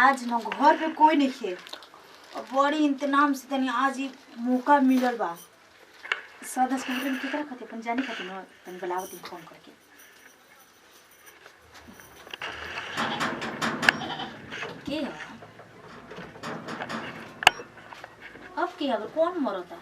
आज न घर पे कोई नहीं खे और बड़ी इंतजाम से तनी आज ही मौका मिलल बा। सदस के मतलब केकरा खातिर अपन जाने खातिर न तनी बुलावत ही फोन करके। के है? अब के है? कौन मरता?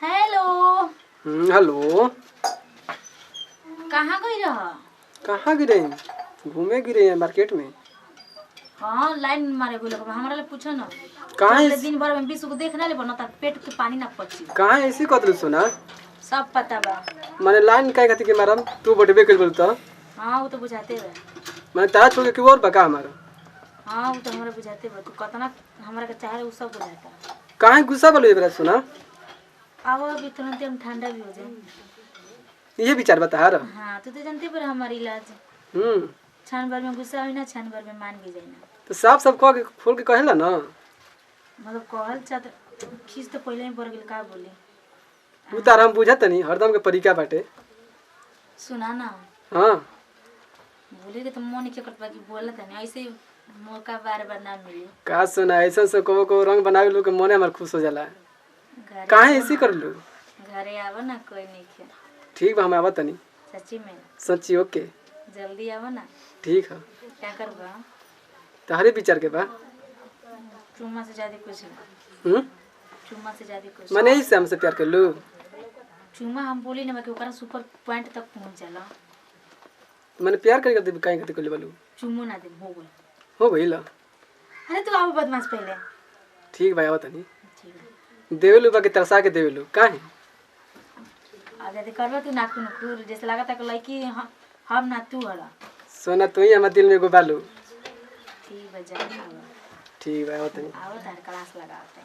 हेलो कहाँ गई रहा? कहाँ गिरे घूमे गिरे हैं मार्केट में। हाँ लाइन मारे गई लोग हमारा ले पूछो ना कहाँ दिन भर में 20 को देखना ले बना तक पेट के पानी ना पची। कहाँ ऐसी कतल सुना सब पता बा माने लाइन काहे खातिर के मारम तू बटबे कर बोलता। हाँ वो तो बुझाते बा माने तारा छोड़ के क्यों और बका हमारा। हाँ वो तो हमरा बुझाते बा तू कितना हमरा के चाहे वो सब बुझाता। कहाँ गुस्सा बोलो ये सुना आओ अभी तुरंत हम ठंडा भी हो जाए ये विचार बता रहा। हाँ तू तो जानते पर हमारी इलाज छान भर में गुस्सा हुई ना छान भर में मान भी जाए ना तो साफ सब कह के खोल के कहेला ना मतलब कहल चाहत खींच तो पहले ही पड़ गेल का बोली तू तार हम बुझत नहीं हरदम के परिका बाटे सुना ना। हाँ बोले के तो मन के करत बाकी बोलत नहीं ऐसे मौका बार-बार ना मिले का सुना ऐसा से को रंग बनावे लोग के मने हमर खुश हो जाला। काहे ऐसी कर लो घरे आवा ना कोई नहीं के ठीक बा हम आवत नहीं सच्ची में सच्ची ओके जल्दी आवा ना ठीक है क्या करबा तहरे विचार के बा चुम्मा से ज्यादा कुछ नहीं चुम्मा से ज्यादा कुछ माने इससे हमसे प्यार कर लो चुम्मा हम बोली ना कि ओकरा सुपर पॉइंट तक पहुंच जाला मैंने प्यार करके दे काहे खातिर कर बालू चुम्मो ना दे हो गइल। अरे तू आवा बदमाश पहले ठीक भाई आवत नहीं ठीक देवेलू बाकी तरसा के देवेलू काहे आगे दे करबा तू नाखून खुर जैसे लागत है कि लड़की हम ना तू हला सोना तू ही हमारे दिल में गोबालू। ठीक बजा आवा ठीक भाई आवत नहीं आओ तार क्लास लगाते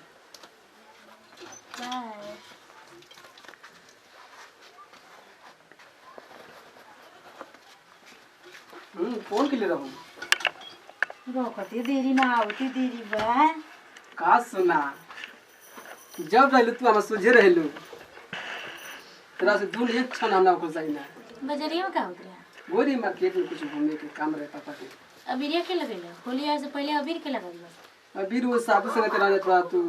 बाय। फोन के ले रहा हूँ रोकती देरी ना आवती देरी बा का सुना जब रहलू तू हम सुझे रहलू तेरा से दूर एक क्षण हमरा को जाई ना बजरिया में का उतरे गोरी मार्केट में कुछ घूमने के काम रहे पापा के अबीर के लगेला होली आए से पहले अबीर के लगल अबीर वो साबु संग तेरा जतवा तू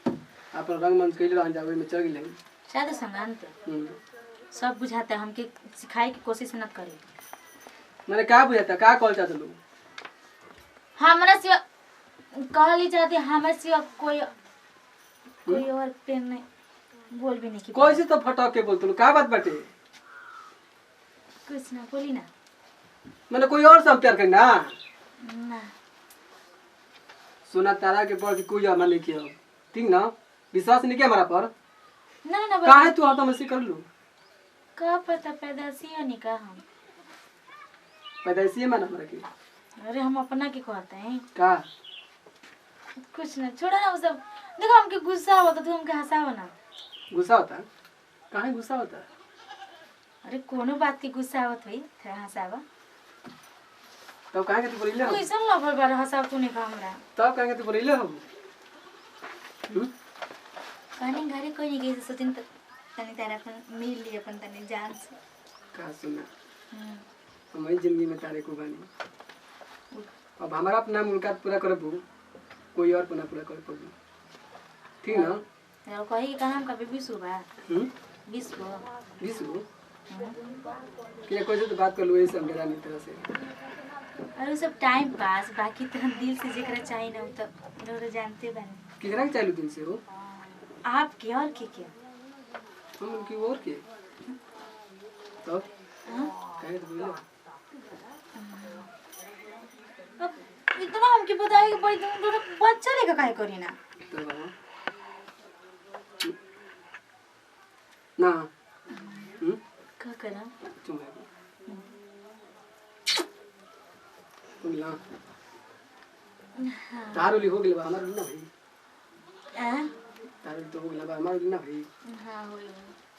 अपन रंगमंच कइले रह जावे में चल गेले शायद संगांत सब बुझाता है हमके सिखाए की कोशिश न करे मैंने का बुझाता का कॉल चाहत लो हमरा सिवा कहली चाहती हमरा सिवा कोई और प्रेम नहीं बोल भी नहीं की कोई से तो फटक के बोलतलू का बात बाटे कुछ ना बोली ना मैंने कोई और से प्यार करना ना सुना तारा के पर कोई और नहीं किया ठीक ना विश्वास नहीं किया हमारा पर ना ना काहे तू आता मसी कर लू का पता पैदाशी है नहीं का हम पैदाइशी माना हमरा के अरे हम अपना के कहते हैं का कुछ ना छोड़ा ना वो सब देखो हमके गुस्सा होता तू हमके हंसावा ना गुस्सा होता काहे गुस्सा होता अरे कोनो बात की गुस्सा आवत हुई थोड़ा हंसावा तब काहे के तू बोलिले कोई सन लफर बार हंसाव तू नहीं का हमरा तब काहे के तू बोलिले हो कहने घरे कोई नहीं गई सोचिन तनी तारा अपन मिल ली अपन तनी जान से का सुना हमारी जिंदगी में तारे को बानी अब हमारा अपना मुलाकात पूरा करबू कोई और अपना पूरा कर पाबू ठीक ना यार कही कि काम का विश्व बा विश्व विश्व कि कोई से तो बात कर लो ऐसे मेरा नहीं तरह से अरे सब टाइम पास बाकी तो दिल से जेकरा चाहिए ना तो लोग जानते बानी किकरा के चालू दिन से हो आप के और के हम उनकी और के तो कहे तो बोले अब इतना हमके बताए कि बड़ी तुम बच्चा लेकर काहे करी ना तो बाबा ना का करा तुम है तारोली हो गेल बा हमार ना भाई तारोली तो हो गेल बा हमार ना भाई हां हो